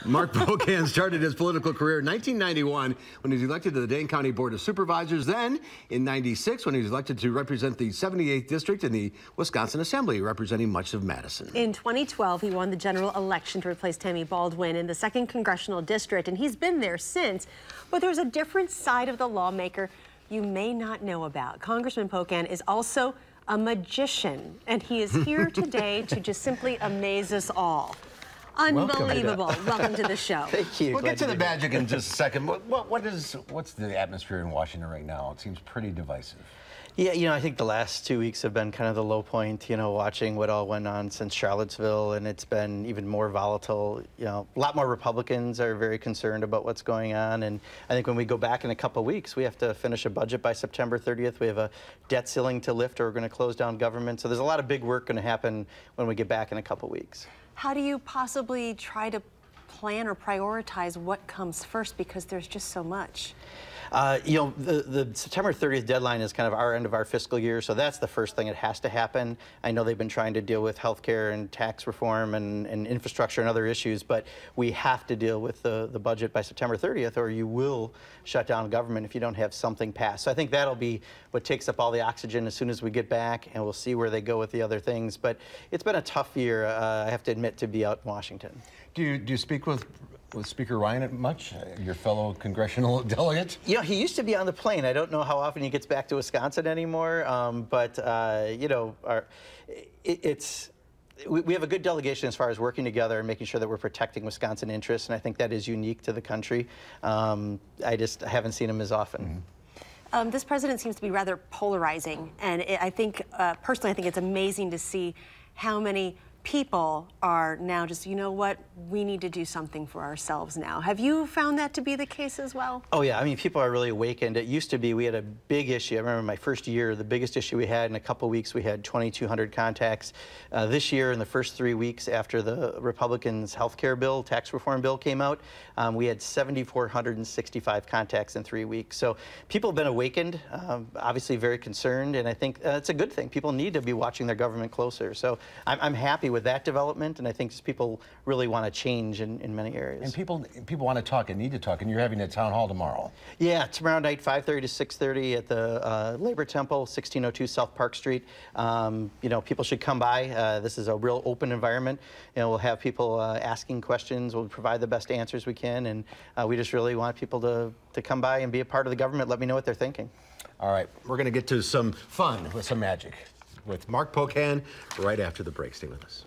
Mark Pocan started his political career in 1991 when he was elected to the Dane County Board of Supervisors. Then in 96 when he was elected to represent the 78th District in the Wisconsin Assembly, representing much of Madison. In 2012, he won the general election to replace Tammy Baldwin in the 2nd Congressional District, and he's been there since. But there's a different side of the lawmaker you may not know about. Congressman Pocan is also a magician, and he is here today to just simply amaze us all. Unbelievable. Welcome to the show. Thank you. We'll get to the magic in just a second. What's the atmosphere in Washington right now? It seems pretty divisive. Yeah, I think the last 2 weeks have been kind of the low point, watching what all went on since Charlottesville, and it's been even more volatile. A lot more Republicans are very concerned about what's going on, and I think when we go back in a couple of weeks, we have to finish a budget by September 30th. We have a debt ceiling to lift, or we're going to close down government. So there's a lot of big work going to happen when we get back in a couple of weeks. How do you possibly try to plan or prioritize what comes first, because there's just so much? The September 30th deadline is kind of our end of our fiscal year, so that's the first thing that has to happen. I know they've been trying to deal with health care and tax reform and infrastructure and other issues, but we have to deal with the budget by September 30th, or you will shut down government if you don't have something passed. So I think that'll be what takes up all the oxygen as soon as we get back, and we'll see where they go with the other things. But it's been a tough year, I have to admit, to be out in Washington. Do you speak with Speaker Ryan much, your fellow congressional delegate? He used to be on the plane. I don't know how often he gets back to Wisconsin anymore, we have a good delegation as far as working together and making sure that we're protecting Wisconsin interests, and I think that is unique to the country. I haven't seen him as often. Mm-hmm. This president seems to be rather polarizing, and I think, personally, I think it's amazing to see how many people are now just, you know what, we need to do something for ourselves now. Have you found that to be the case as well? Oh yeah, I mean, people are really awakened. It used to be we had a big issue. I remember my first year, the biggest issue we had in a couple weeks, we had 2,200 contacts. This year, in the first 3 weeks after the Republicans' health care bill, tax reform bill came out, we had 7,465 contacts in 3 weeks. So people have been awakened, obviously very concerned, and I think it's a good thing. People need to be watching their government closer. So I'm happy with that development, and I think just people really want to change in many areas. And people want to talk and need to talk, and you're having a town hall tomorrow. Yeah, tomorrow night, 5:30 to 6:30 at the Labor Temple, 1602 South Park Street. People should come by. This is a real open environment. We'll have people asking questions. We'll provide the best answers we can, and we just really want people to come by and be a part of the government. Let me know what they're thinking. All right, we're going to get to some fun with some magic with Mark Pocan right after the break. Stay with us.